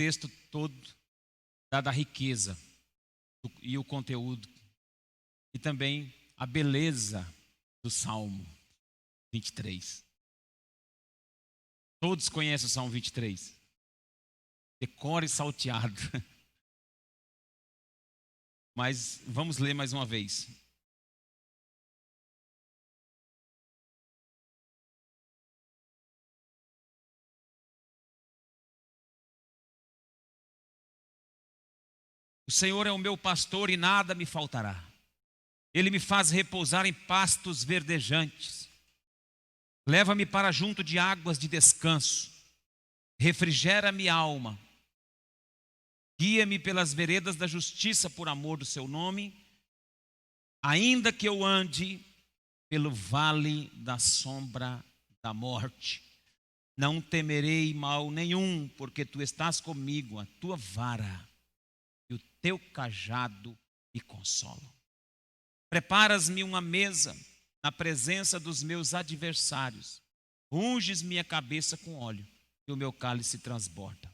texto todo, dada a riqueza e o conteúdo, e também a beleza do Salmo 23. Todos conhecem o Salmo 23. Decore salteado. Mas vamos ler mais uma vez. O Senhor é o meu pastor e nada me faltará. Ele me faz repousar em pastos verdejantes. Leva-me para junto de águas de descanso. Refrigera minha alma. Guia-me pelas veredas da justiça por amor do seu nome. Ainda que eu ande pelo vale da sombra da morte, não temerei mal nenhum, porque tu estás comigo, a tua vara e o teu cajado me consolam. Preparas-me uma mesa na presença dos meus adversários. Unges minha cabeça com óleo e o meu cálice transborda.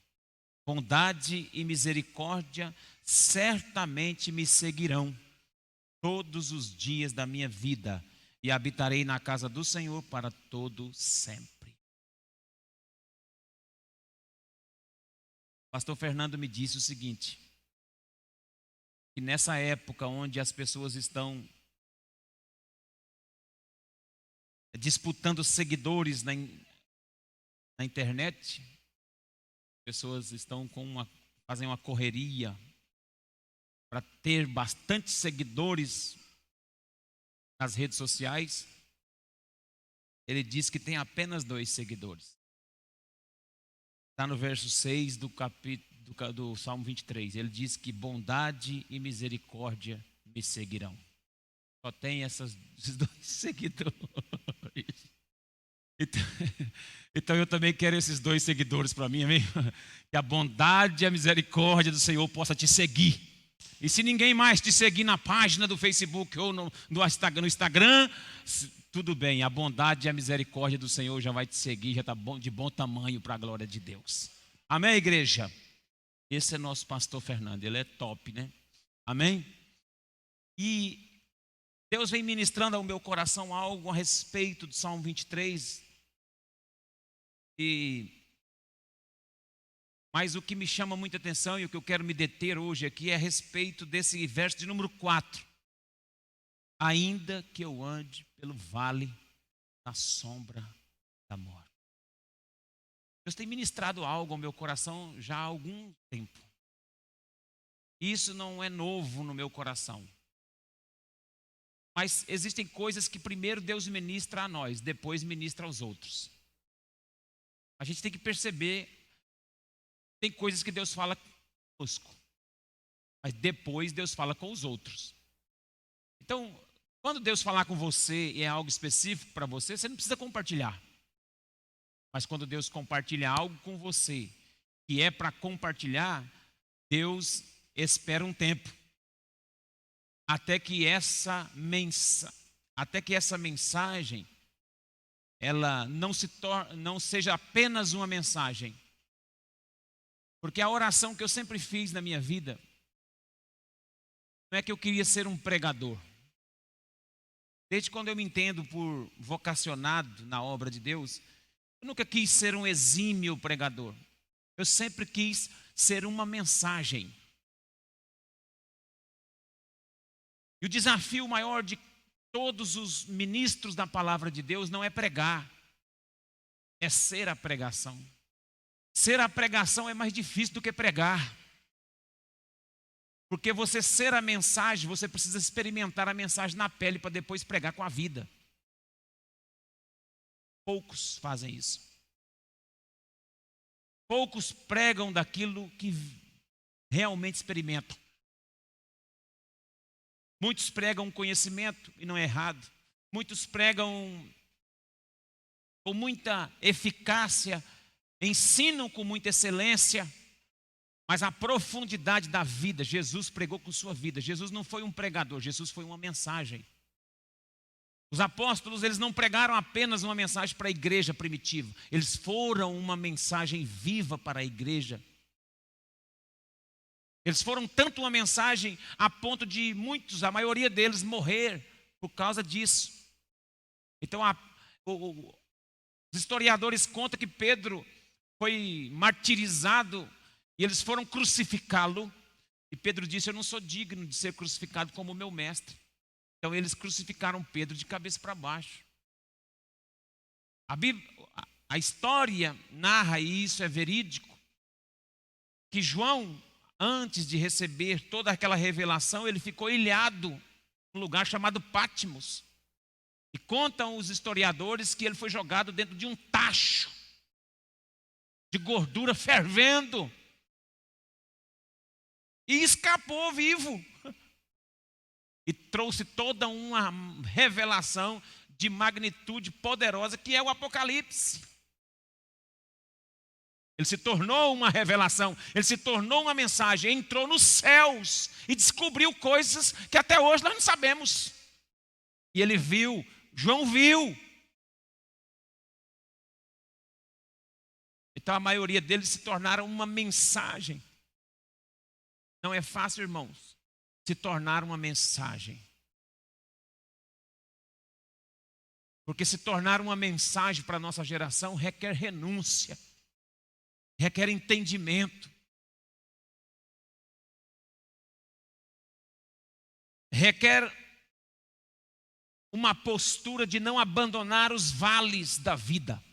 Bondade e misericórdia certamente me seguirão todos os dias da minha vida e habitarei na casa do Senhor para todo sempre. Pastor Fernando me disse o seguinte, que nessa época onde as pessoas estão disputando seguidores na internet, pessoas estão fazem uma correria para ter bastante seguidores nas redes sociais. Ele diz que tem apenas 2 seguidores. Está no verso 6 do Salmo 23. Ele diz que bondade e misericórdia me seguirão. Só tem esses 2 seguidores. Então eu também quero esses 2 seguidores para mim, amém? Que a bondade e a misericórdia do Senhor possa te seguir. E se ninguém mais te seguir na página do Facebook ou no Instagram, tudo bem, a bondade e a misericórdia do Senhor já vai te seguir, já está de bom tamanho para a glória de Deus. Amém, igreja? Esse é nosso pastor Fernando, ele é top, né? Amém? E Deus vem ministrando ao meu coração algo a respeito do Salmo 23. Mas o que me chama muita atenção e o que eu quero me deter hoje aqui é a respeito desse verso de número 4. Ainda que eu ande pelo vale da sombra da morte. Deus tem ministrado algo ao meu coração já há algum tempo. Isso não é novo no meu coração. Mas existem coisas que primeiro Deus ministra a nós, depois ministra aos outros. A gente tem que perceber, tem coisas que Deus fala conosco, mas depois Deus fala com os outros. Então, quando Deus falar com você e é algo específico para você, você não precisa compartilhar. Mas quando Deus compartilha algo com você, que é para compartilhar, Deus espera um tempo. Até que essa mensagem ela não seja apenas uma mensagem. Porque a oração que eu sempre fiz na minha vida não é que eu queria ser um pregador. Desde quando eu me entendo por vocacionado na obra de Deus, eu nunca quis ser um exímio pregador. Eu sempre quis ser uma mensagem. E o desafio maior de todos os ministros da palavra de Deus não é pregar, é ser a pregação. Ser a pregação é mais difícil do que pregar. Porque você ser a mensagem, você precisa experimentar a mensagem na pele para depois pregar com a vida. Poucos fazem isso. Poucos pregam daquilo que realmente experimentam. Muitos pregam conhecimento, e não é errado. Muitos pregam com muita eficácia, ensinam com muita excelência, mas a profundidade da vida, Jesus pregou com sua vida. Jesus não foi um pregador, Jesus foi uma mensagem. Os apóstolos, eles não pregaram apenas uma mensagem para a igreja primitiva, eles foram uma mensagem viva para a igreja. Eles foram tanto uma mensagem a ponto de muitos, a maioria deles, morrer por causa disso. Então, os historiadores contam que Pedro foi martirizado e eles foram crucificá-lo. E Pedro disse: eu não sou digno de ser crucificado como o meu mestre. Então eles crucificaram Pedro de cabeça para baixo. A história narra, e isso é verídico, que João, antes de receber toda aquela revelação, ele ficou ilhado num lugar chamado Patmos. E contam os historiadores que ele foi jogado dentro de um tacho de gordura fervendo e escapou vivo. E trouxe toda uma revelação de magnitude poderosa, que é o Apocalipse. Ele se tornou uma revelação, ele se tornou uma mensagem, entrou nos céus e descobriu coisas que até hoje nós não sabemos. E ele viu, João viu. Então a maioria deles se tornaram uma mensagem. Não é fácil, irmãos, se tornar uma mensagem. Porque se tornar uma mensagem para a nossa geração requer renúncia, requer entendimento, requer uma postura de não abandonar os vales da vida.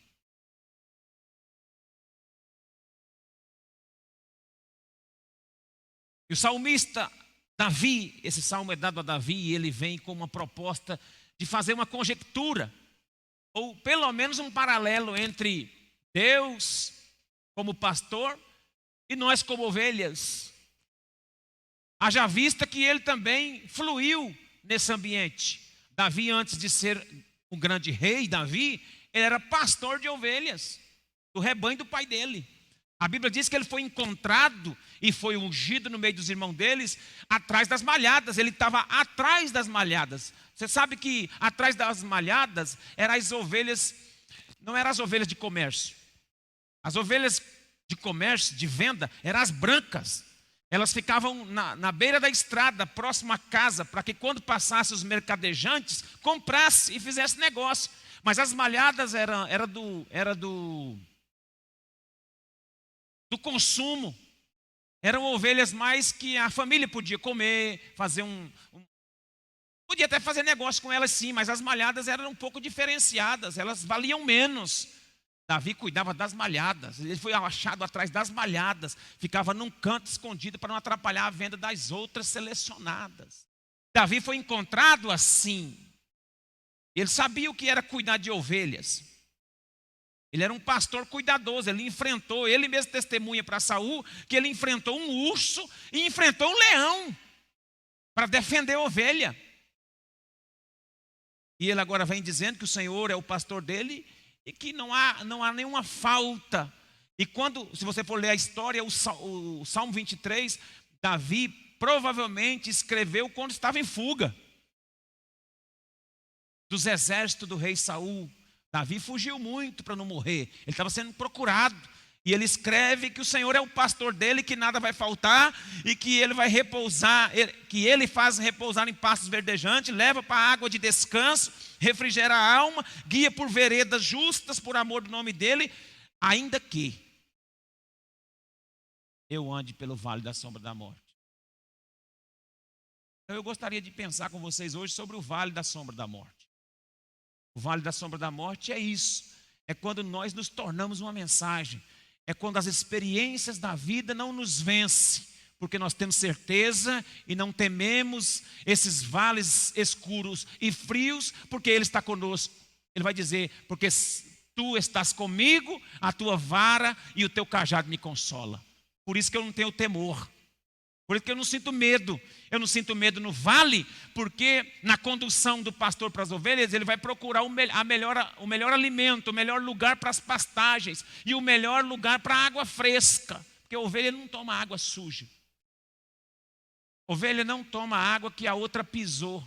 E o salmista Davi, esse salmo é dado a Davi, e ele vem com uma proposta de fazer uma conjectura, ou pelo menos um paralelo entre Deus como pastor e nós como ovelhas. Haja vista que ele também fluiu nesse ambiente. Davi, antes de ser um grande rei, Davi, ele era pastor de ovelhas, do rebanho do pai dele. A Bíblia diz que ele foi encontrado e foi ungido no meio dos irmãos deles, atrás das malhadas. Ele estava atrás das malhadas. Você sabe que atrás das malhadas eram as ovelhas, não eram as ovelhas de comércio. As ovelhas de comércio, de venda, eram as brancas. Elas ficavam na beira da estrada, próximo à casa, para que quando passassem os mercadejantes, comprasse e fizesse negócio. Mas as malhadas era do consumo. Eram ovelhas mais que a família podia comer, fazer podia até fazer negócio com elas sim, mas as malhadas eram um pouco diferenciadas, elas valiam menos. Davi cuidava das malhadas, ele foi achado atrás das malhadas, ficava num canto escondido para não atrapalhar a venda das outras selecionadas. Davi foi encontrado assim. Ele sabia o que era cuidar de ovelhas. Ele era um pastor cuidadoso, ele mesmo testemunha para Saul que ele enfrentou um urso e enfrentou um leão para defender a ovelha. E ele agora vem dizendo que o Senhor é o pastor dele e que não há nenhuma falta. E se você for ler a história, o Salmo 23, Davi provavelmente escreveu quando estava em fuga dos exércitos do rei Saul. Davi fugiu muito para não morrer, ele estava sendo procurado. E ele escreve que o Senhor é o pastor dele, que nada vai faltar, e que ele vai repousar, que ele faz repousar em pastos verdejantes, leva para a água de descanso, refrigera a alma, guia por veredas justas, por amor do nome dele, ainda que eu ande pelo vale da sombra da morte. Então eu gostaria de pensar com vocês hoje sobre o vale da sombra da morte. O vale da sombra da morte é isso, é quando nós nos tornamos uma mensagem, é quando as experiências da vida não nos vencem, porque nós temos certeza e não tememos esses vales escuros e frios, porque Ele está conosco. Ele vai dizer, porque tu estás comigo, a tua vara e o teu cajado me consola. Por isso que eu não tenho temor. Por isso que eu não sinto medo. Eu não sinto medo no vale, porque na condução do pastor para as ovelhas, ele vai procurar o melhor alimento, o melhor lugar para as pastagens e o melhor lugar para a água fresca. Porque a ovelha não toma água suja. A ovelha não toma água que a outra pisou.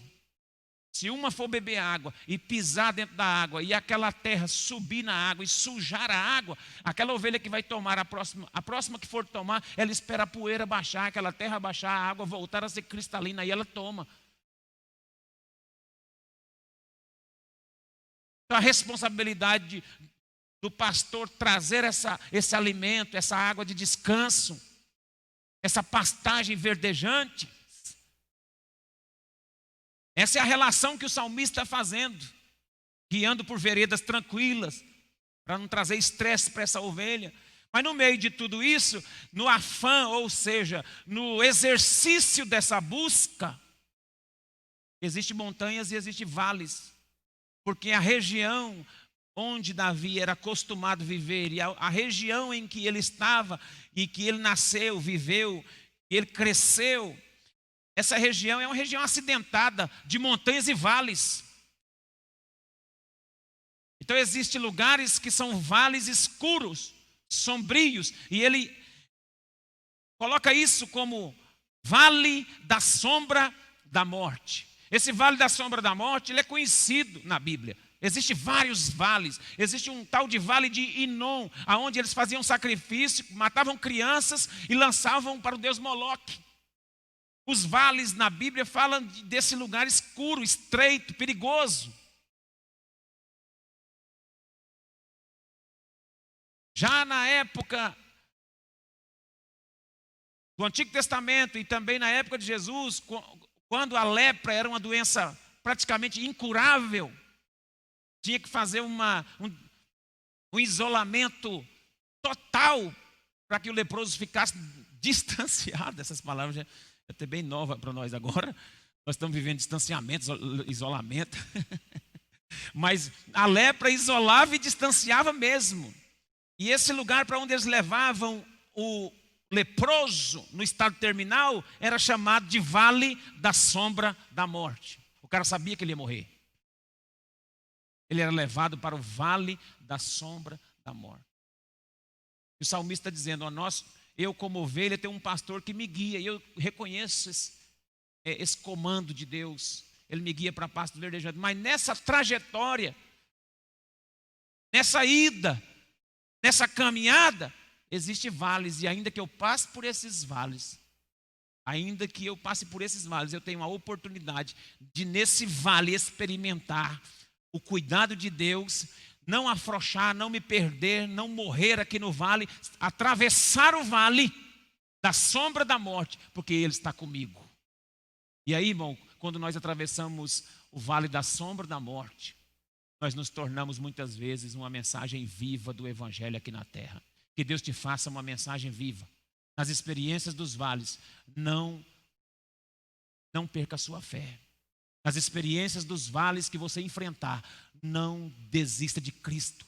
Se uma for beber água e pisar dentro da água e aquela terra subir na água e sujar a água, aquela ovelha que vai tomar a próxima que for tomar, ela espera a poeira baixar, aquela terra baixar, a água voltar a ser cristalina e ela toma. Então a responsabilidade do pastor trazer esse alimento, essa água de descanso, essa pastagem verdejante. Essa é a relação que o salmista está fazendo, guiando por veredas tranquilas, para não trazer estresse para essa ovelha. Mas no meio de tudo isso, no afã, ou seja, no exercício dessa busca, existem montanhas e existem vales, porque a região onde Davi era acostumado a viver, e a região em que ele estava, e que ele nasceu, viveu, e ele cresceu, essa região é uma região acidentada de montanhas e vales. Então existem lugares que são vales escuros, sombrios, e ele coloca isso como vale da sombra da morte. Esse vale da sombra da morte, ele é conhecido na Bíblia. Existem vários vales. Existe um tal de vale de Inom, onde eles faziam sacrifício, matavam crianças e lançavam para o deus Moloque. Os vales na Bíblia falam desse lugar escuro, estreito, perigoso. Já na época do Antigo Testamento e também na época de Jesus, quando a lepra era uma doença praticamente incurável, tinha que fazer um isolamento total para que o leproso ficasse distanciado. Essas palavras é até bem nova para nós agora. Nós estamos vivendo distanciamento, isolamento. Mas a lepra isolava e distanciava mesmo. E esse lugar para onde eles levavam o leproso no estado terminal era chamado de Vale da Sombra da Morte. O cara sabia que ele ia morrer. Ele era levado para o Vale da Sombra da Morte. E o salmista está dizendo: eu como ovelha tenho um pastor que me guia. E eu reconheço esse comando de Deus. Ele me guia para pasto verdejante. Mas nessa trajetória, nessa ida, nessa caminhada, existem vales. E ainda que eu passe por esses vales, eu tenho a oportunidade de nesse vale experimentar o cuidado de Deus, não afrouxar, não me perder, não morrer aqui no vale, atravessar o vale da sombra da morte, porque Ele está comigo. E aí, irmão, quando nós atravessamos o vale da sombra da morte, nós nos tornamos muitas vezes uma mensagem viva do Evangelho aqui na terra. Que Deus te faça uma mensagem viva. Nas experiências dos vales, não perca a sua fé. Nas experiências dos vales que você enfrentar, não desista de Cristo.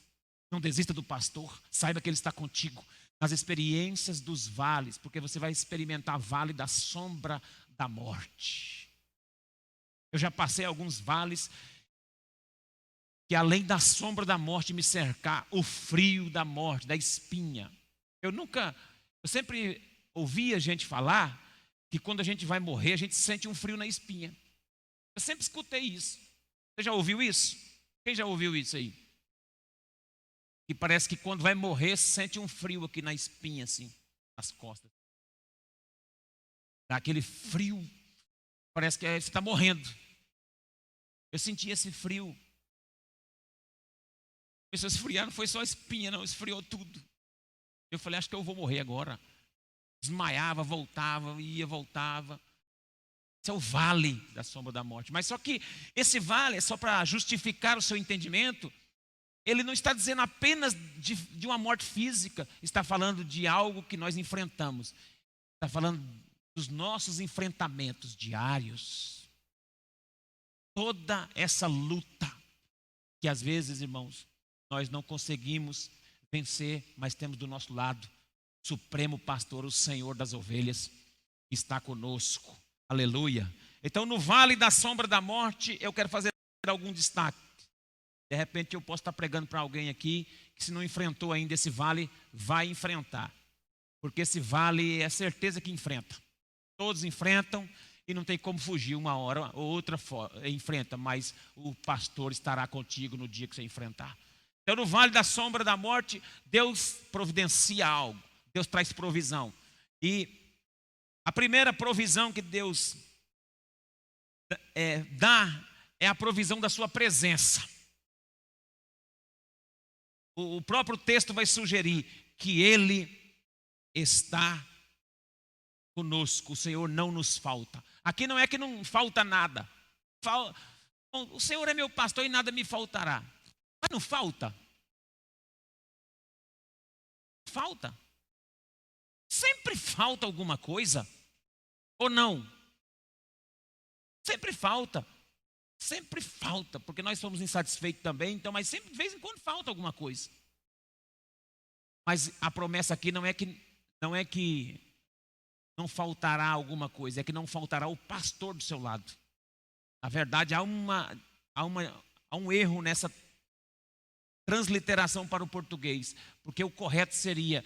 Não desista do pastor. Saiba que Ele está contigo. Nas experiências dos vales, porque você vai experimentar vale da sombra da morte. Eu já passei alguns vales que além da sombra da morte me cercar, o frio da morte, da espinha. Eu sempre ouvi a gente falar que quando a gente vai morrer, a gente sente um frio na espinha. Eu sempre escutei isso. Você já ouviu isso? Quem já ouviu isso aí? Que parece que quando vai morrer, sente um frio aqui na espinha, assim, nas costas. Dá aquele frio, parece que você está morrendo. Eu senti esse frio. Começou a esfriar, não foi só a espinha, não, esfriou tudo. Eu falei, acho que eu vou morrer agora. Desmaiava, voltava, ia, voltava. Esse é o vale da sombra da morte. Mas só que esse vale é só para justificar o seu entendimento. Ele não está dizendo apenas de uma morte física. Está falando de algo que nós enfrentamos. Está falando dos nossos enfrentamentos diários. Toda essa luta que às vezes, irmãos, nós não conseguimos vencer, mas temos do nosso lado o Supremo Pastor, o Senhor das ovelhas, que está conosco. Aleluia. Então, no vale da sombra da morte, eu quero fazer algum destaque. De repente, eu posso estar pregando para alguém aqui que, se não enfrentou ainda esse vale, vai enfrentar. Porque esse vale é certeza que enfrenta. Todos enfrentam. e não tem como fugir, uma hora ou outra enfrenta, mas o pastor estará contigo no dia que você enfrentar. Então, no vale da sombra da morte, Deus providencia algo, Deus traz provisão. E a primeira provisão que Deus dá é a provisão da sua presença. O próprio texto vai sugerir que Ele está conosco, o Senhor não nos falta. Aqui não é que não falta nada. O Senhor é meu pastor e nada me faltará. Mas não falta. Falta. Sempre falta alguma coisa. Ou não? Sempre falta. Sempre falta, porque nós somos insatisfeitos também, então, mas sempre, de vez em quando, falta alguma coisa. Mas a promessa aqui não é que não faltará alguma coisa, é que não faltará o pastor do seu lado. Na verdade, há um erro nessa transliteração para o português, porque o correto seria: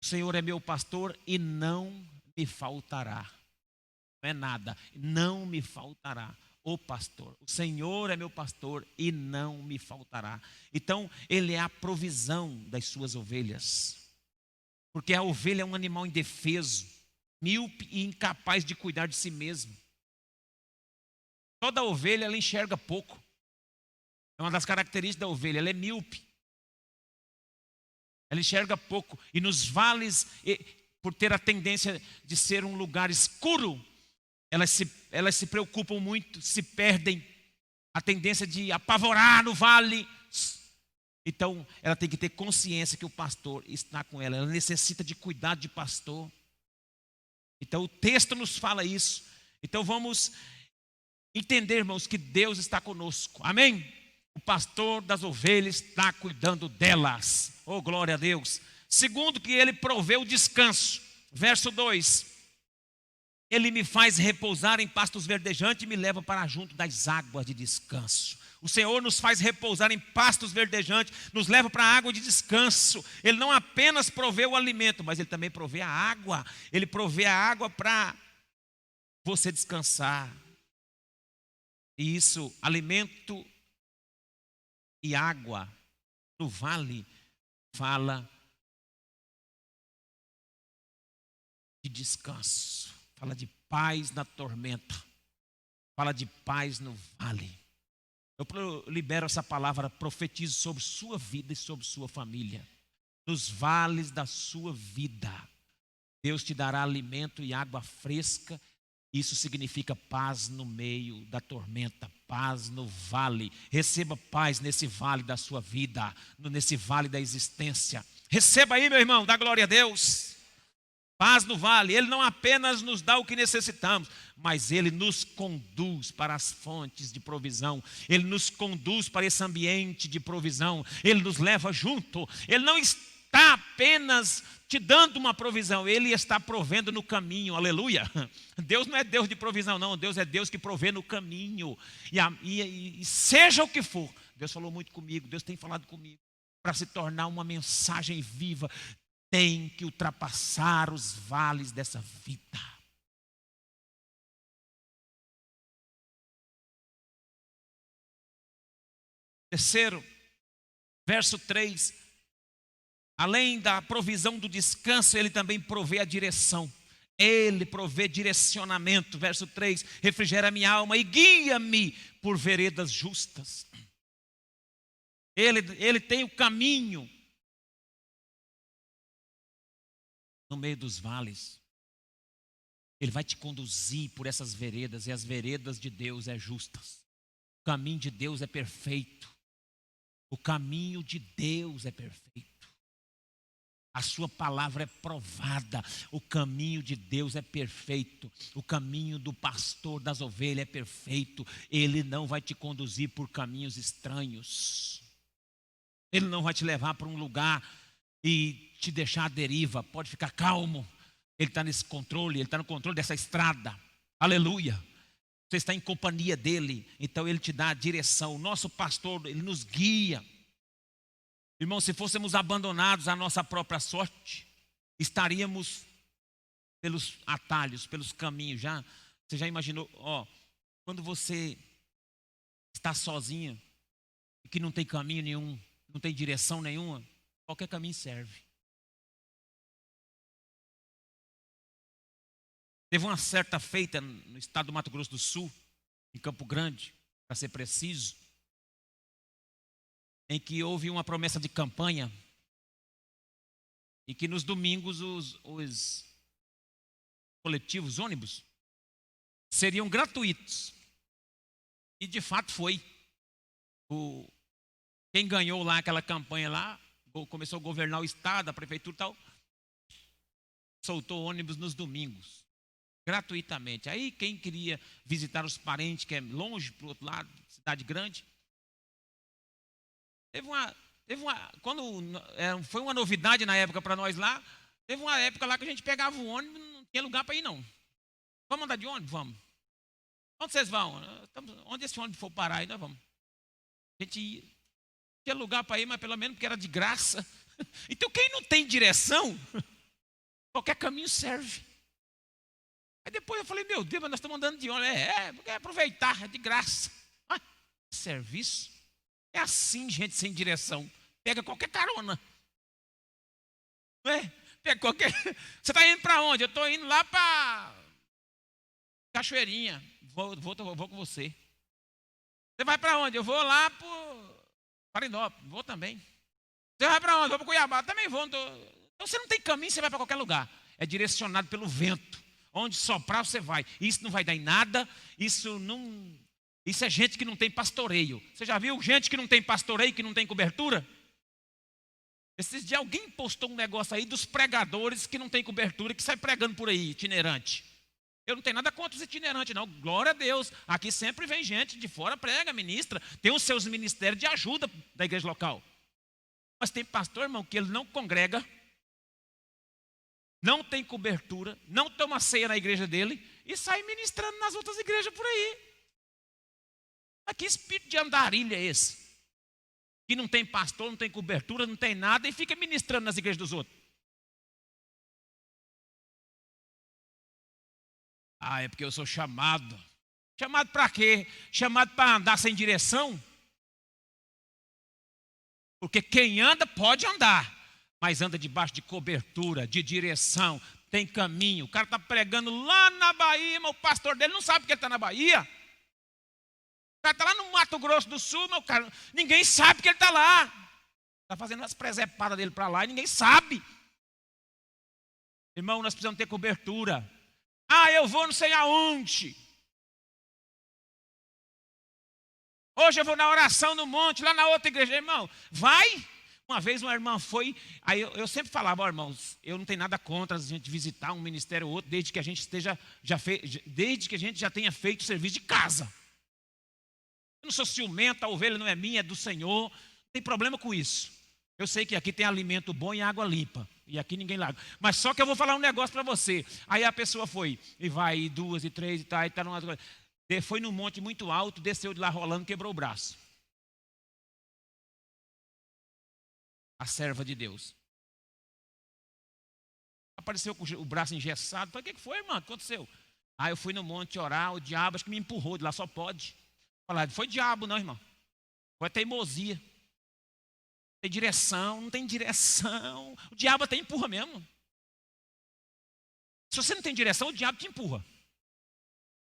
o Senhor é meu pastor e não me faltará. Não é nada, não me faltará. O pastor, o Senhor é meu pastor e não me faltará. Então, Ele é a provisão das suas ovelhas. Porque a ovelha é um animal indefeso, míope e incapaz de cuidar de si mesmo. Toda ovelha, ela enxerga pouco. É uma das características da ovelha, ela é míope. Ela enxerga pouco. E nos vales, por ter a tendência de ser um lugar escuro, elas se preocupam muito, se perdem, a tendência de apavorar no vale. Então, ela tem que ter consciência que o pastor está com ela. Ela necessita de cuidado de pastor. Então, o texto nos fala isso. Então, vamos entender, irmãos, que Deus está conosco. Amém? O pastor das ovelhas está cuidando delas. Oh, glória a Deus. Segundo, que Ele provê o descanso. Verso 2. Ele me faz repousar em pastos verdejantes e me leva para junto das águas de descanso. O Senhor nos faz repousar em pastos verdejantes, nos leva para a água de descanso. Ele não apenas provê o alimento, mas Ele também provê a água. Ele provê a água para você descansar. E isso, alimento e água no vale, fala de descanso. Fala de paz na tormenta. Fala de paz no vale. Eu libero essa palavra, profetizo sobre sua vida e sobre sua família. Nos vales da sua vida, Deus te dará alimento e água fresca. Isso significa paz no meio da tormenta, paz no vale. Receba paz nesse vale da sua vida, nesse vale da existência. Receba aí, meu irmão, dá glória a Deus. Paz no vale. Ele não apenas nos dá o que necessitamos, mas Ele nos conduz para as fontes de provisão. Ele nos conduz para esse ambiente de provisão. Ele nos leva junto. Ele não está apenas te dando uma provisão, Ele está provendo no caminho. Aleluia. Deus não é Deus de provisão, não. Deus é Deus que provê no caminho. E seja o que for, Deus falou muito comigo, Deus tem falado comigo, para se tornar uma mensagem viva, tem que ultrapassar os vales dessa vida. Terceiro, verso 3. Além da provisão do descanso, Ele também provê a direção. Ele provê direcionamento. Verso 3. Refrigera minha alma e guia-me por veredas justas. Ele tem o caminho no meio dos vales. Ele vai te conduzir por essas veredas, e as veredas de Deus é justas. O caminho de Deus é perfeito. O caminho de Deus é perfeito. A sua palavra é provada. O caminho de Deus é perfeito. O caminho do pastor das ovelhas é perfeito. Ele não vai te conduzir por caminhos estranhos. Ele não vai te levar para um lugar e te deixar à deriva. Pode ficar calmo. Ele está nesse controle. Ele está no controle dessa estrada. Aleluia. Você está em companhia dele. Então ele te dá a direção. O nosso pastor, ele nos guia. Irmão, se fôssemos abandonados à nossa própria sorte, estaríamos pelos atalhos, pelos caminhos, já Você já imaginou, quando você está sozinha, e que não tem caminho nenhum, não tem direção nenhuma, qualquer caminho serve. Teve uma certa feita no estado do Mato Grosso do Sul, em Campo Grande, para ser preciso, em que houve uma promessa de campanha e que nos domingos os coletivos, ônibus, seriam gratuitos. E de fato foi. Quem ganhou lá aquela campanha lá, começou a governar o estado, a prefeitura e tal, soltou ônibus nos domingos, gratuitamente. Aí quem queria visitar os parentes, que é longe, para o outro lado, cidade grande, foi uma novidade na época para nós lá. Teve uma época lá que a gente pegava o ônibus, não tinha lugar para ir não. Vamos andar de ônibus? Vamos. Onde vocês vão? Onde esse ônibus for parar aí, nós vamos. A gente ia. Tinha lugar para ir, mas pelo menos porque era de graça. Então quem não tem direção, qualquer caminho serve. Aí depois eu falei, meu Deus, mas nós estamos andando de ônibus. Porque é aproveitar, é de graça. Serviço. É assim, gente sem direção. Pega qualquer carona. Não é? Pega qualquer. Você está indo para onde? Eu estou indo lá para Cachoeirinha. Vou com você. Você vai para onde? Eu vou lá para Parinópolis. Vou também. Você vai para onde? Vou para Cuiabá. Também vou. Então você não tem caminho, você vai para qualquer lugar. É direcionado pelo vento. Onde soprar, você vai. Isso não vai dar em nada. Isso é gente que não tem pastoreio. Você já viu gente que não tem pastoreio, que não tem cobertura? Esses dias alguém postou um negócio aí dos pregadores que não tem cobertura, que sai pregando por aí, itinerante. Eu não tenho nada contra os itinerantes, não. Glória a Deus. Aqui sempre vem gente de fora, prega, ministra. Tem os seus ministérios de ajuda da igreja local. Mas tem pastor, irmão, que ele não congrega, não tem cobertura, não toma ceia na igreja dele e sai ministrando nas outras igrejas por aí. Mas que espírito de andarilha é esse? Que não tem pastor, não tem cobertura, não tem nada e fica ministrando nas igrejas dos outros. É porque eu sou chamado. Chamado para quê? Chamado para andar sem direção? Porque quem anda pode andar, mas anda debaixo de cobertura, de direção, tem caminho. O cara está pregando lá na Bahia, mas o pastor dele não sabe que ele está na Bahia. O cara está lá no Mato Grosso do Sul, mas ninguém sabe que ele está lá. Está fazendo as presepadas dele para lá e ninguém sabe. Irmão, nós precisamos ter cobertura. Eu vou não sei aonde. Hoje eu vou na oração no monte, lá na outra igreja. Irmão, vai. Uma vez uma irmã foi, aí eu sempre falava, irmãos, eu não tenho nada contra a gente visitar um ministério ou outro, desde que a gente desde que a gente já tenha feito o serviço de casa. Eu não sou ciumento, a ovelha não é minha, é do Senhor. Não tem problema com isso. Eu sei que aqui tem alimento bom e água limpa. E aqui ninguém larga. Mas só que eu vou falar um negócio para você. Aí a pessoa foi, e vai, e 2, e 3, e tá numa coisa. Foi num monte muito alto, desceu de lá rolando, quebrou o braço. A serva de Deus. Apareceu com o braço engessado. Falei, o que foi, irmão? O que aconteceu? Eu fui no monte orar, o diabo acho que me empurrou de lá, só pode. Falar, foi diabo não, irmão. Foi teimosia. Tem direção, não tem direção. O diabo até empurra mesmo. Se você não tem direção, o diabo te empurra.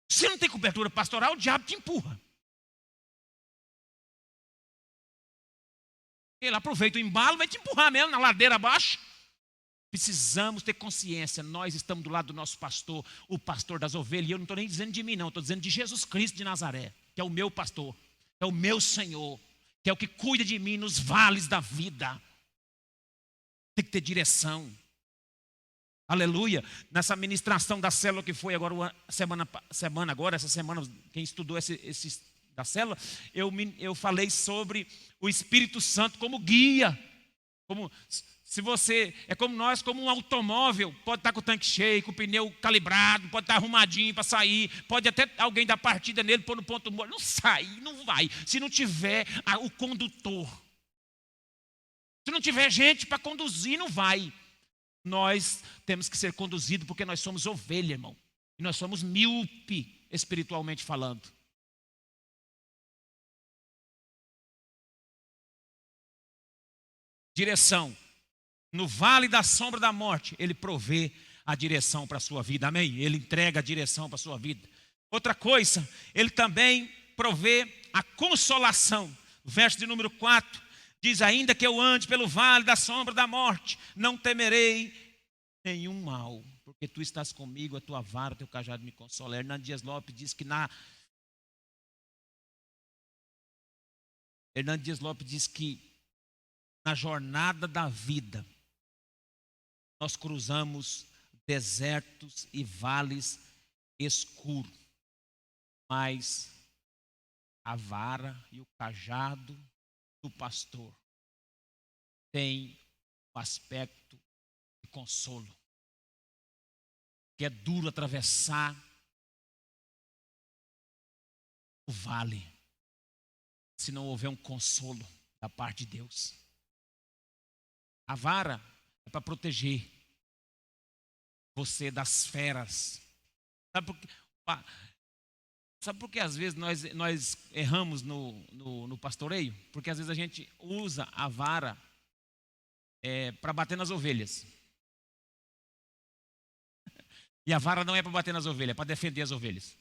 Se você não tem cobertura pastoral, o diabo te empurra. Ele aproveita o embalo, vai te empurrar mesmo na ladeira abaixo. Precisamos ter consciência, nós estamos do lado do nosso pastor, o pastor das ovelhas. E eu não estou nem dizendo de mim não, estou dizendo de Jesus Cristo de Nazaré, que é o meu pastor, é o meu Senhor, que é o que cuida de mim nos vales da vida. Tem que ter direção. Aleluia. Nessa ministração da célula que foi agora essa semana, quem estudou esse da célula, eu falei sobre o Espírito Santo como guia. É como nós, como um automóvel, pode estar com o tanque cheio, com o pneu calibrado, pode estar arrumadinho para sair, pode até alguém dar partida nele, pôr no ponto morto, não sai, não vai, se não tiver o condutor. Se não tiver gente para conduzir, não vai. Nós temos que ser conduzidos porque nós somos ovelha, irmão. E nós somos míope, espiritualmente falando. Direção. No vale da sombra da morte, Ele provê a direção para a sua vida. Amém? Ele entrega a direção para a sua vida. Outra coisa, Ele também provê a consolação. Verso de número 4, diz: ainda que eu ande pelo vale da sombra da morte, não temerei nenhum mal, porque tu estás comigo, a tua vara, o teu cajado me consola. Hernando Dias Lopes diz que na jornada da vida, nós cruzamos desertos e vales escuros, mas a vara e o cajado do pastor tem o aspecto de consolo, que é duro atravessar o vale se não houver um consolo da parte de Deus. A vara é para proteger você das feras. Sabe por que às vezes nós erramos no pastoreio? Porque às vezes a gente usa a vara para bater nas ovelhas. E a vara não é para bater nas ovelhas, é para defender as ovelhas.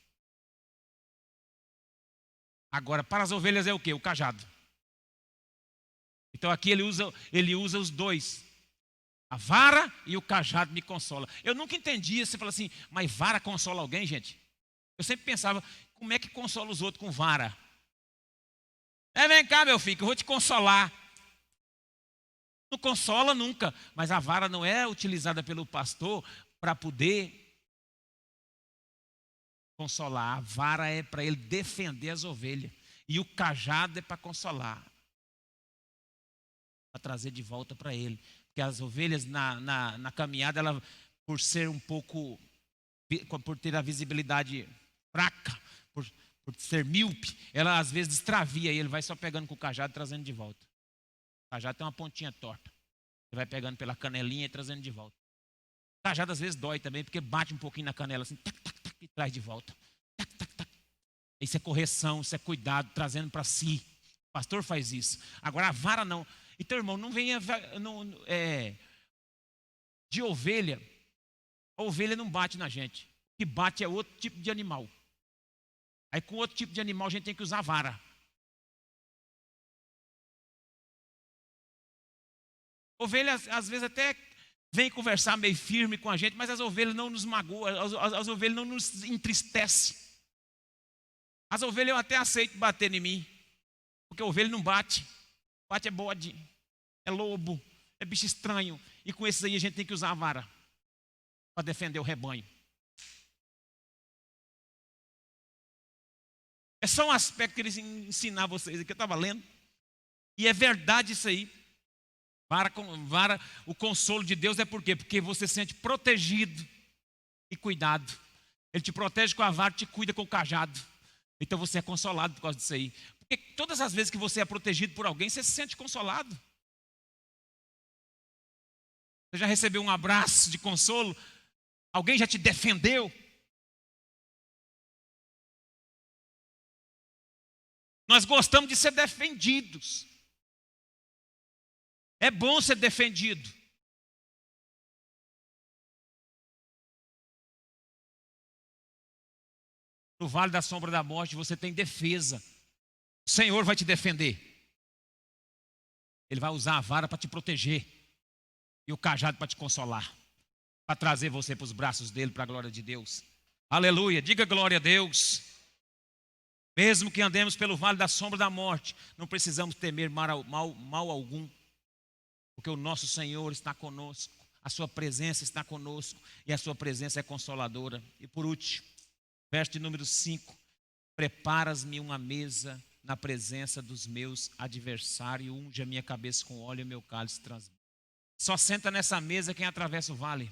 Agora, para as ovelhas é o quê? O cajado. Então aqui ele usa os dois. A vara e o cajado me consola. Eu nunca entendi, você fala assim, mas vara consola alguém, gente? Eu sempre pensava, como é que consola os outros com vara? Vem cá, meu filho, que eu vou te consolar. Não consola nunca, mas a vara não é utilizada pelo pastor para poder consolar. A vara é para ele defender as ovelhas. E o cajado é para consolar, para trazer de volta para ele. Porque as ovelhas na caminhada, ela, por ser um pouco, por ter a visibilidade fraca, por ser míope, ela às vezes extravia e ele vai só pegando com o cajado e trazendo de volta. O cajado tem uma pontinha torta. Você vai pegando pela canelinha e trazendo de volta. O cajado às vezes dói também, porque bate um pouquinho na canela assim, tac, tac, tac, e traz de volta. Tac, tac, tac. Isso é correção, isso é cuidado, trazendo para si. O pastor faz isso. Agora a vara não. Então, irmão, não venha de ovelha. A ovelha não bate na gente. O que bate é outro tipo de animal. Aí com outro tipo de animal a gente tem que usar vara. Ovelha às vezes até vem conversar meio firme com a gente, mas as ovelhas não nos magoam, as ovelhas não nos entristecem. As ovelhas eu até aceito bater em mim, porque a ovelha não bate. Bate é bode, é lobo, é bicho estranho. E com esses aí a gente tem que usar a vara para defender o rebanho. É só um aspecto que eles ensinar vocês aqui, eu estava lendo. E é verdade isso aí. Vara, o consolo de Deus é por quê? Porque você se sente protegido e cuidado. Ele te protege com a vara, te cuida com o cajado. Então você é consolado por causa disso aí. Porque todas as vezes que você é protegido por alguém, você se sente consolado. Você já recebeu um abraço de consolo? Alguém já te defendeu? Nós gostamos de ser defendidos. É bom ser defendido. No vale da sombra da morte você tem defesa. O Senhor vai te defender. Ele vai usar a vara para te proteger. E o cajado para te consolar. Para trazer você para os braços dele, para a glória de Deus. Aleluia, diga glória a Deus. Mesmo que andemos pelo vale da sombra da morte, não precisamos temer mal algum. Porque o nosso Senhor está conosco. A sua presença está conosco. E a sua presença é consoladora. E por último, verso de número 5. Preparas-me uma mesa na presença dos meus adversários. Unge a minha cabeça com óleo e meu cálice transborda. Só senta nessa mesa quem atravessa o vale.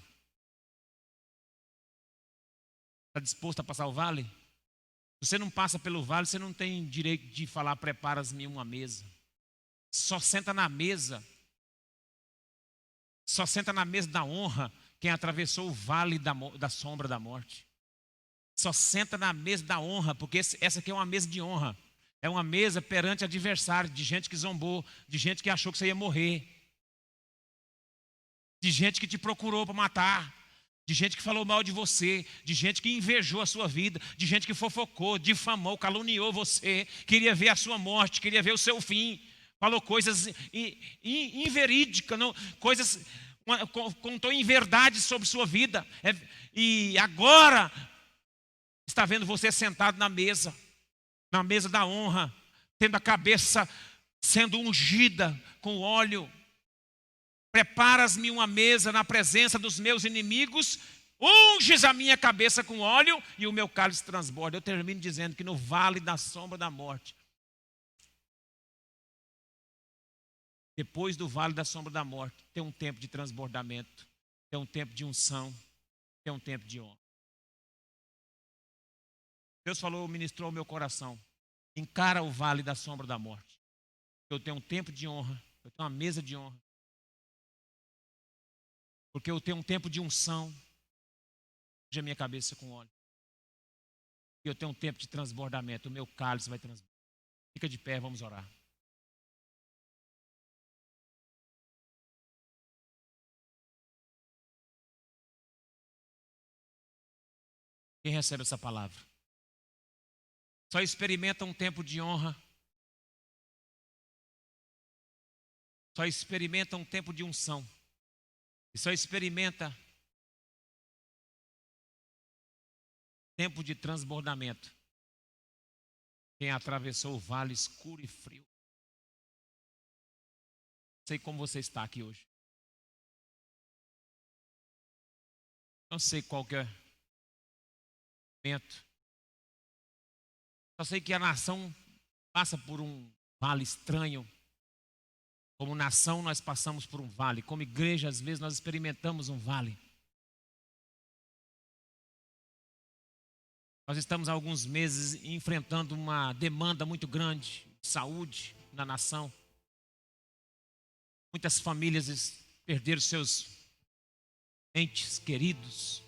Está disposto a passar o vale? Se você não passa pelo vale, você não tem direito de falar preparas-me uma mesa. Só senta na mesa. Só senta na mesa da honra quem atravessou o vale da sombra da morte. só senta na mesa da honra, porque essa aqui é uma mesa de honra. É uma mesa perante adversário, de gente que zombou, de gente que achou que você ia morrer, de gente que te procurou para matar, de gente que falou mal de você, de gente que invejou a sua vida, de gente que fofocou, difamou, caluniou você, queria ver a sua morte, queria ver o seu fim, falou coisas inverídicas, coisas, contou inverdades sobre sua vida, e agora está vendo você sentado na mesa da honra, tendo a cabeça sendo ungida com óleo. Preparas-me uma mesa na presença dos meus inimigos, unges a minha cabeça com óleo e o meu cálice transborda. Eu termino dizendo que no vale da sombra da morte, depois do vale da sombra da morte, tem um tempo de transbordamento, tem um tempo de unção, tem um tempo de honra. Deus falou, ministrou ao meu coração, encara o vale da sombra da morte. Eu tenho um tempo de honra, eu tenho uma mesa de honra. Porque eu tenho um tempo de unção, unge a minha cabeça com óleo. E eu tenho um tempo de transbordamento, o meu cálice vai transbordar. Fica de pé, vamos orar. Quem recebe essa palavra? Só experimenta um tempo de honra. Só experimenta um tempo de unção. E só experimenta tempo de transbordamento quem atravessou o vale escuro e frio. Não sei como você está aqui hoje. Não sei qual que é o momento. Só sei que a nação passa por um vale estranho. Como nação, nós passamos por um vale. Como igreja, às vezes, nós experimentamos um vale. Nós estamos há alguns meses enfrentando uma demanda muito grande de saúde na nação. Muitas famílias perderam seus entes queridos.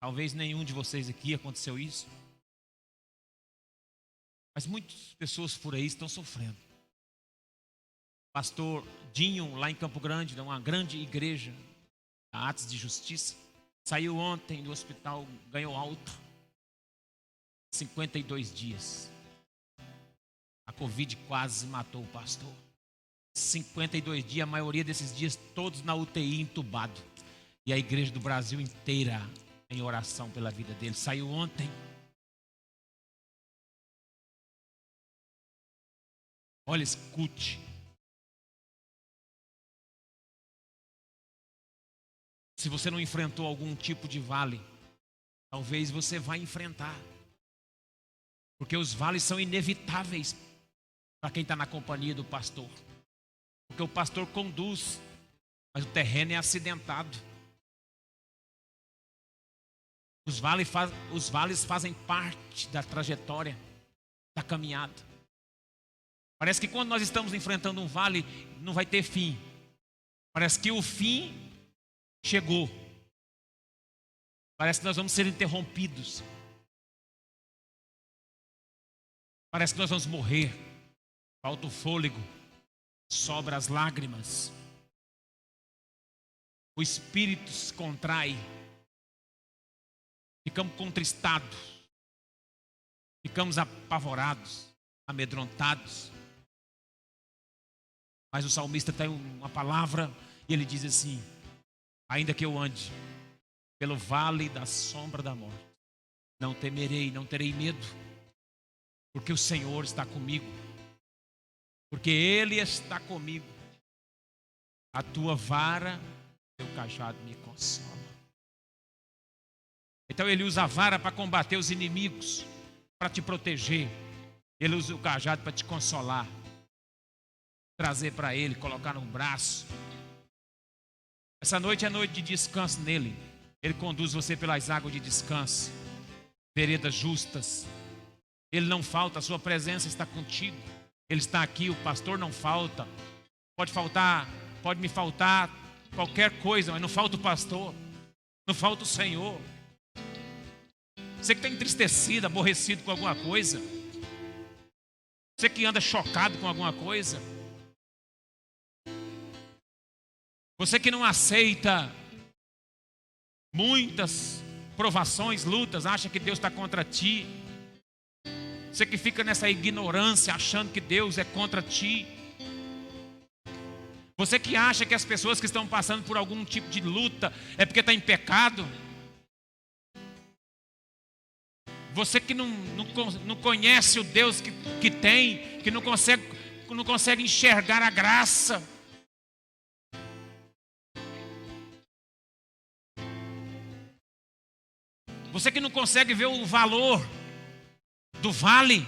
Talvez nenhum de vocês aqui aconteceu isso. Mas muitas pessoas por aí estão sofrendo. Pastor Dinho, lá em Campo Grande, de uma grande igreja, a Atos de Justiça, saiu ontem do hospital, ganhou alta. 52 dias. A Covid quase matou o pastor. 52 dias, a maioria desses dias, todos na UTI, entubado. E a igreja do Brasil inteira em oração pela vida dele. Saiu ontem. Olha, escute. Se você não enfrentou algum tipo de vale, talvez você vá enfrentar. Porque os vales são inevitáveis para quem está na companhia do pastor. Porque o pastor conduz, mas o terreno é acidentado. Os vales fazem parte da trajetória, da caminhada. Parece que quando nós estamos enfrentando um vale, não vai ter fim. Parece que o fim chegou. Parece que nós vamos ser interrompidos. Parece que nós vamos morrer. Falta o fôlego, sobra as lágrimas. O espírito se contrai. Ficamos contristados, ficamos apavorados, amedrontados. Mas o salmista tem uma palavra e ele diz assim: ainda que eu ande pelo vale da sombra da morte, não temerei, não terei medo, porque o Senhor está comigo, porque Ele está comigo. A tua vara, teu cajado me consola. Então ele usa a vara para combater os inimigos, para te proteger. Ele usa o cajado para te consolar, trazer para ele, colocar no braço. Essa noite é noite de descanso nele. Ele conduz você pelas águas de descanso, veredas justas. Ele não falta, a sua presença está contigo. Ele está aqui, o pastor não falta. pode me faltar qualquer coisa, mas não falta o pastor, não falta o Senhor. Você que está entristecido, aborrecido com alguma coisa, você que anda chocado com alguma coisa, você que não aceita muitas provações, lutas, acha que Deus está contra ti, você que fica nessa ignorância achando que Deus é contra ti, você que acha que as pessoas que estão passando por algum tipo de luta é porque está em pecado, você que não conhece o Deus que tem, que não consegue enxergar a graça. Você que não consegue ver o valor do vale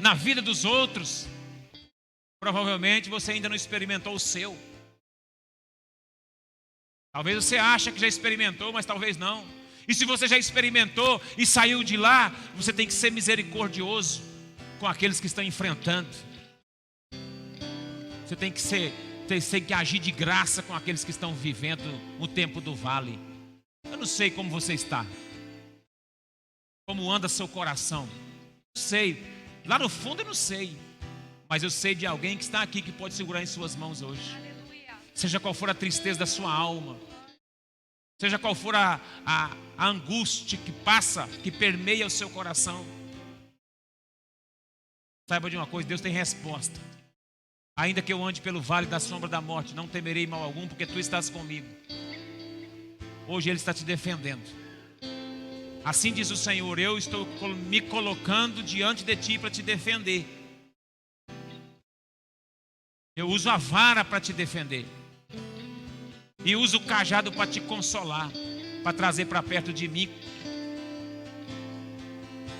na vida dos outros. Provavelmente você ainda não experimentou o seu. Talvez você ache que já experimentou, mas talvez não. E se você já experimentou e saiu de lá, você tem que ser misericordioso com aqueles que estão enfrentando. Você tem que agir de graça com aqueles que estão vivendo o tempo do vale. Eu não sei como você está, como anda seu coração. Não sei, lá no fundo eu não sei, mas eu sei de alguém que está aqui que pode segurar em suas mãos hoje. Aleluia. Seja qual for a tristeza da sua alma, seja qual for a angústia que passa, que permeia o seu coração, saiba de uma coisa: Deus tem resposta. Ainda que eu ande pelo vale da sombra da morte, não temerei mal algum, porque tu estás comigo. Hoje Ele está te defendendo. Assim diz o Senhor: eu estou me colocando diante de ti para te defender. Eu uso a vara para te defender. E uso o cajado para te consolar, para trazer para perto de mim.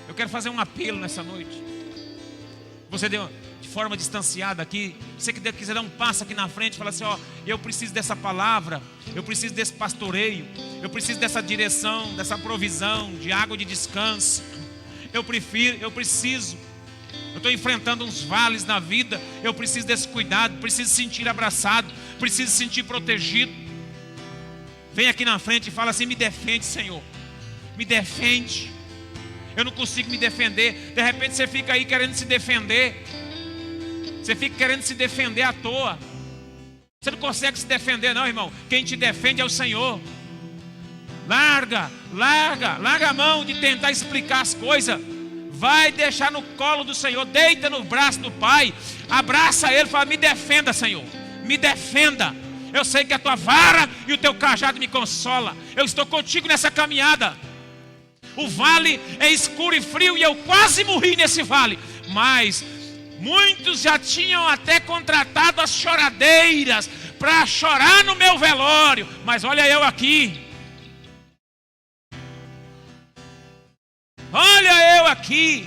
Eu quero fazer um apelo nessa noite. Você deu de forma distanciada aqui, você que quiser dar um passo aqui na frente, fala assim: ó, eu preciso dessa palavra, eu preciso desse pastoreio, eu preciso dessa direção, dessa provisão de água de descanso. Eu preciso. Eu estou enfrentando uns vales na vida, eu preciso desse cuidado, preciso sentir abraçado, preciso sentir protegido. Vem aqui na frente e fala assim: me defende, Senhor, me defende. Eu não consigo me defender. De repente você fica aí querendo se defender. Você fica querendo se defender à toa. Você não consegue se defender não, irmão. Quem te defende é o Senhor. Larga a mão de tentar explicar as coisas. Vai deixar no colo do Senhor. Deita no braço do Pai. Abraça Ele e fala: me defenda, Senhor, me defenda. Eu sei que a tua vara e o teu cajado me consola. Eu estou contigo nessa caminhada. O vale é escuro e frio e eu quase morri nesse vale. Mas muitos já tinham até contratado as choradeiras para chorar no meu velório. Mas olha eu aqui. Olha eu aqui.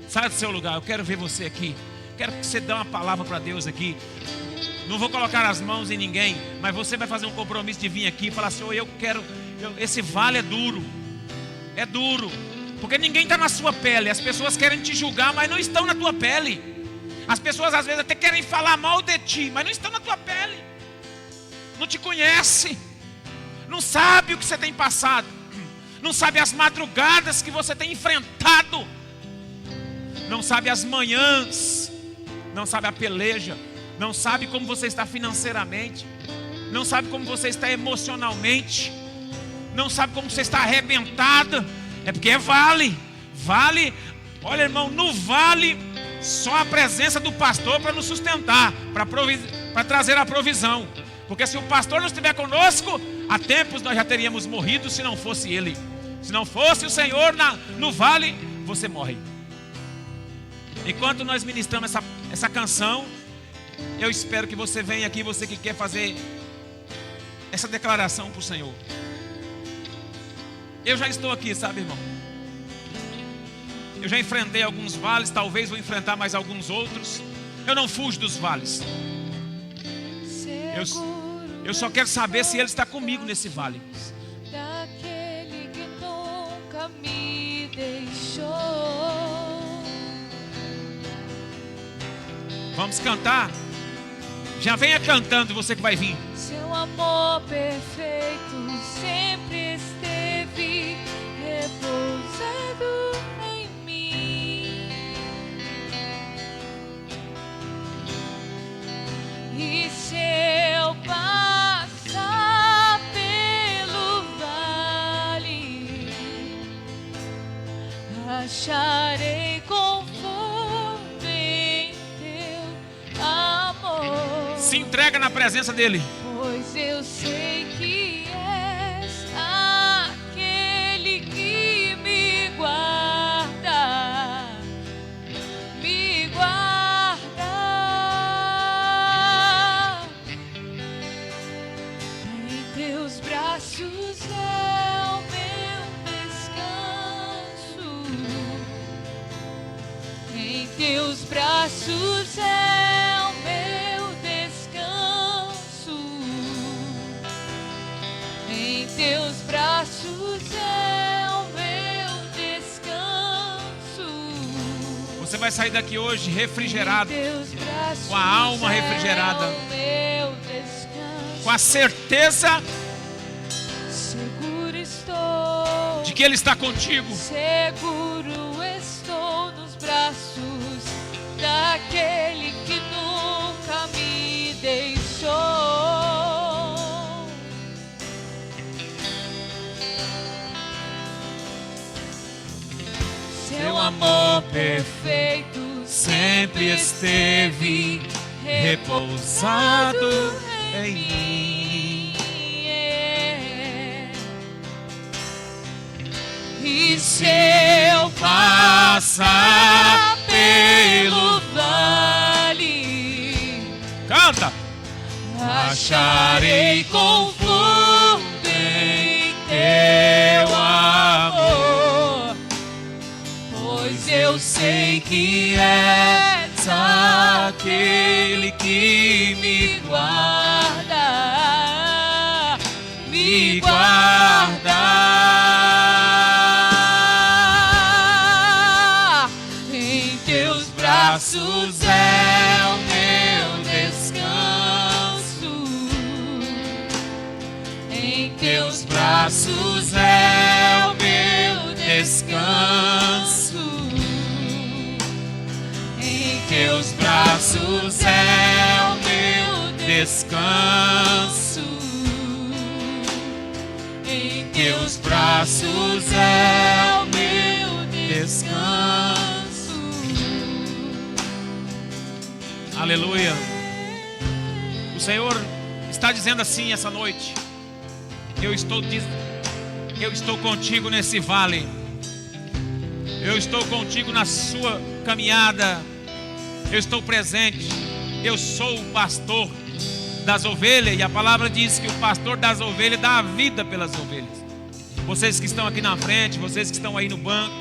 Sai do seu lugar, eu quero ver você aqui. Quero que você dê uma palavra para Deus aqui. Não vou colocar as mãos em ninguém, mas você vai fazer um compromisso de vir aqui e falar assim: oh, esse vale é duro. É duro, porque ninguém está na sua pele. As pessoas querem te julgar, mas não estão na tua pele. As pessoas às vezes até querem falar mal de ti, mas não estão na tua pele. Não te conhece. Não sabe o que você tem passado. Não sabe as madrugadas que você tem enfrentado. Não sabe as manhãs. Não sabe a peleja. Não sabe como você está financeiramente. Não sabe como você está emocionalmente. Não sabe como você está arrebentado. É porque é vale. Vale. Olha, irmão, no vale só a presença do pastor para nos sustentar, para trazer a provisão. Porque se o pastor não estiver conosco, há tempos nós já teríamos morrido se não fosse ele. Se não fosse o Senhor no vale, você morre. Enquanto nós ministramos essa canção, eu espero que você venha aqui, você que quer fazer essa declaração para o Senhor. Eu já estou aqui, sabe, irmão? Eu já enfrentei alguns vales, talvez vou enfrentar mais alguns outros. Eu não fujo dos vales. Eu só quero saber se Ele está comigo nesse vale. Daquele que nunca me deixou. Vamos cantar. Já venha cantando, você que vai vir. Seu amor perfeito sempre esteve repousado em mim. E se eu passar pelo vale, acharei conforto em teu amor. Se entrega na presença dele. Pois eu sei que és aquele que me guarda, me guarda. Em teus braços é o meu descanso, em teus braços é o meu descanso, em teus braços é o meu descanso. Você vai sair daqui hoje refrigerado, Em teus braços com a alma refrigerada, é o meu descanso. com a certeza Seguro estou, de que ele está contigo. seguro estou nos braços daquele que nunca me deixou. Seu amor perfeito sempre esteve repousado em mim. E se eu passar pelo vale, Canta. acharei conforto em teu amor, pois eu sei que és aquele que me guarda, me guarda. Em teus braços é o meu descanso, em teus braços é o meu descanso, em teus braços é o meu descanso, em teus braços é o meu descanso. Aleluia. O Senhor está dizendo assim essa noite: eu estou contigo nesse vale, eu estou contigo na sua caminhada, eu estou presente, eu sou o pastor das ovelhas, e a palavra diz que o pastor das ovelhas dá a vida pelas ovelhas. Vocês que estão aqui na frente, vocês que estão aí no banco,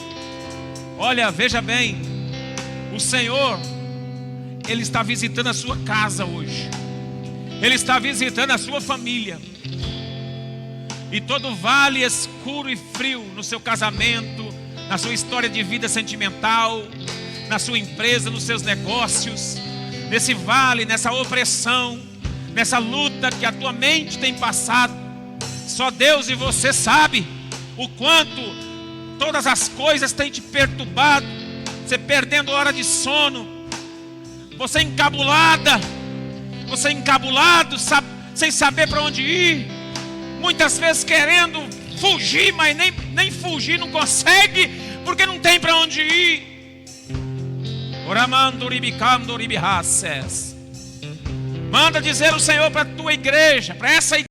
olha, veja bem, o Senhor, Ele está visitando a sua casa hoje, Ele está visitando a sua família. E todo vale escuro e frio no seu casamento, na sua história de vida sentimental, na sua empresa, nos seus negócios, nesse vale, nessa opressão, nessa luta que a tua mente tem passado, só Deus e você sabe o quanto todas as coisas têm te perturbado, você perdendo hora de sono, você encabulada, você encabulado, sem saber para onde ir, muitas vezes querendo fugir, mas nem fugir não consegue, porque não tem para onde ir. Manda dizer o Senhor para a tua igreja, para essa igreja.